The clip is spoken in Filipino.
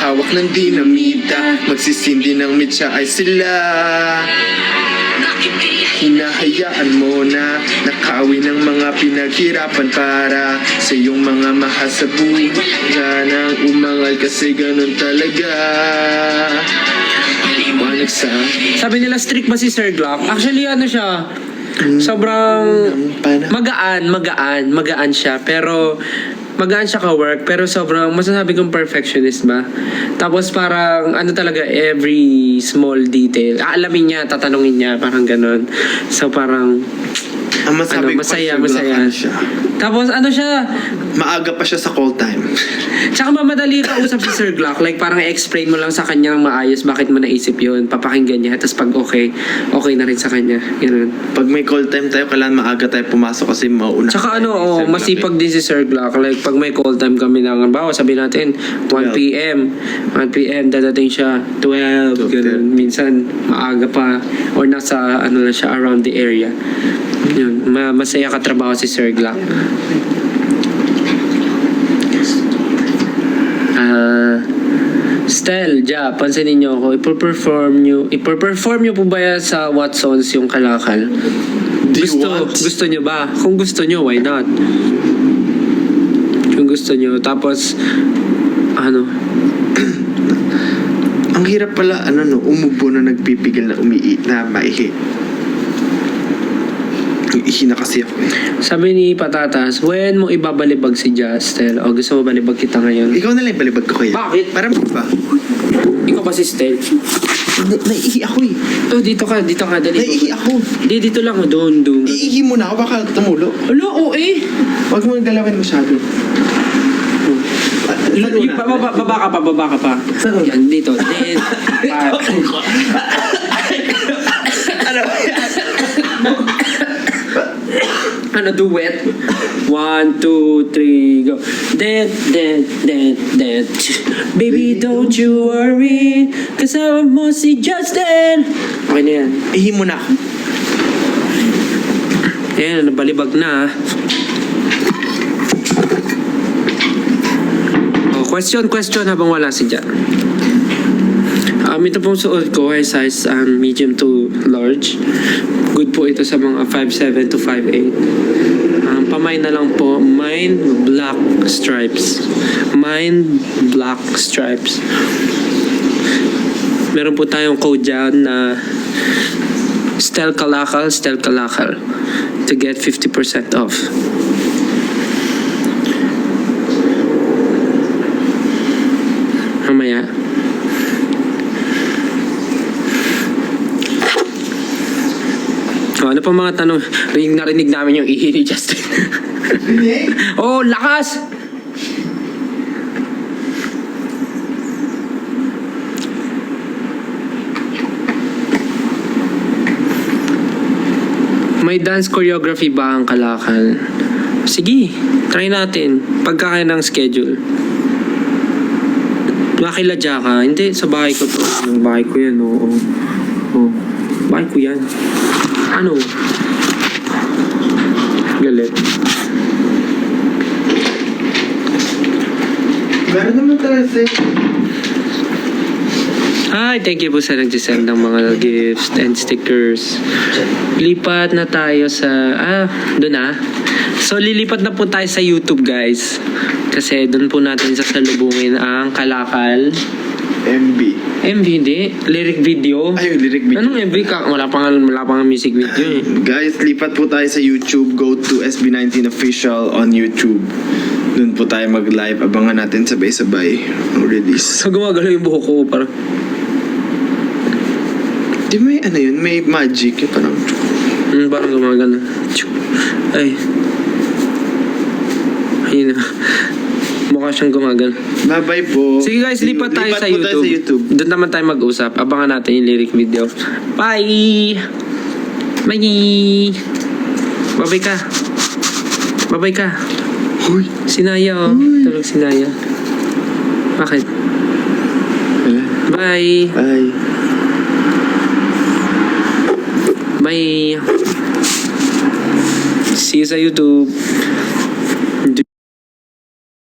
hawak ng dinamita, magsisindi ng mitsa ay sila. Hinahayaan mo na nakawi ng mga pinaghirapan para sa iyong mga mahal sa buhay. Nang umangal kasi ganun talaga. Liwanag sa... Sabi nila strict ba si Sir Glock? Actually ano siya, sobrang magaan siya. Pero magaan siya ka-work, pero sobrang masasabi kong perfectionist ba? Tapos parang ano talaga, every small detail aalamin niya, tatanungin niya, parang ganun. So parang ang masabi ko masaya. siya. Tapos ano siya, Maaga pa siya sa call time. tsaka mamadali ka usap si Sir Glock. Like parang i-explain mo lang sa kanya ng maayos bakit mo naisip yun, papakinggan niya, tapos pag okay na rin sa kanya. Ganun. Pag may call time tayo, kailangan maaga tayo pumasok kasi mauna. Tsaka ano, tayo, Sir Glock, masipag din si Sir Glock. Like, pag may call time kami ng, bawa sabihin natin, 1 p.m. dadating siya, 12, ganun. Minsan, maaga pa, or nasa, ano na siya, around the area. Yun, masaya katrabaho si Sir Glock. Stel, pansinin niyo ako, ipo-perform niyo po ba yan sa Watsons yung Kalakal? Gusto niyo ba? Kung gusto niyo, why not? Kung gusto niyo, tapos ano? Ang hirap pala, umubo na nagpipigil na maihi. Ihi na kasi ako eh. Sabi ni Patatas, when mo ibabalibag si Justel? O gusto mo balibag kita ngayon? Ikaw na lang balibag ko kaya. Bakit? Para mo ba? Ikaw ba si Stel? Naiihi ako eh. Oh, dito ka, dali. Naiihi ako. Di, dito lang, doon. Iihi mo na ako, baka tumulo. Alo, eh. Huwag mo galawin masyado. Baba ka pa. Saan? Yan, dito. Then, ano, duet? 1, 2, 3, go. Dead. Baby, don't you worry, kasama mo si Justin. Okay na yan. Ihi mo na ako. Ayan, nabalibag na. Oh, question habang wala si Jan. Ito pong suot ko ay size medium to large. Good po ito sa mga 5'7 to 5'8. Pamay na lang po, mine black stripes. Meron po tayong code dyan na Stel Kalakal to get 50% off. Mamaya. Ano pa mga tanong? Narinig namin yung ihi ni Justin. Oh, lakas! May dance choreography ba ang Kalakal? Sige, try natin. Pagka kaya ng schedule. Makiladya ka. Hindi, sa bahay ko to. Yung bahay ko yan, oo. Oh. Bahay ko yan. Ano? Galit. Meron naman talaga sa'yo. Hi, thank you po sa nag-send ng mga gifts and stickers. Lipat na tayo sa... doon na. So, lilipat na po tayo sa YouTube, guys. Kasi doon po natin sasalubungin ang Kalakal. MB, hindi. Lyric video. Ay, lyric video. Anong MV ka? Wala pang music video eh. Guys, lipat po tayo sa YouTube. Go to SB19 Official on YouTube. Doon po tayo mag-live. Abangan natin sabay-sabay ang release. So, gumagalaw yung buhok ko. Parang... Di may yun? May magic. Parang... parang gumagana. Ay. Ayun na. Mukha siyang gumagal. Bye-bye po. Sige guys, lipat tayo sa YouTube. Doon naman tayo mag-usap. Abangan natin yung lyric video. Bye! Bye! Bye-bye ka. Uy. Sinaya oh. Tulog sinaya. Bakit? Bye! Bye. Bye! See you sa YouTube.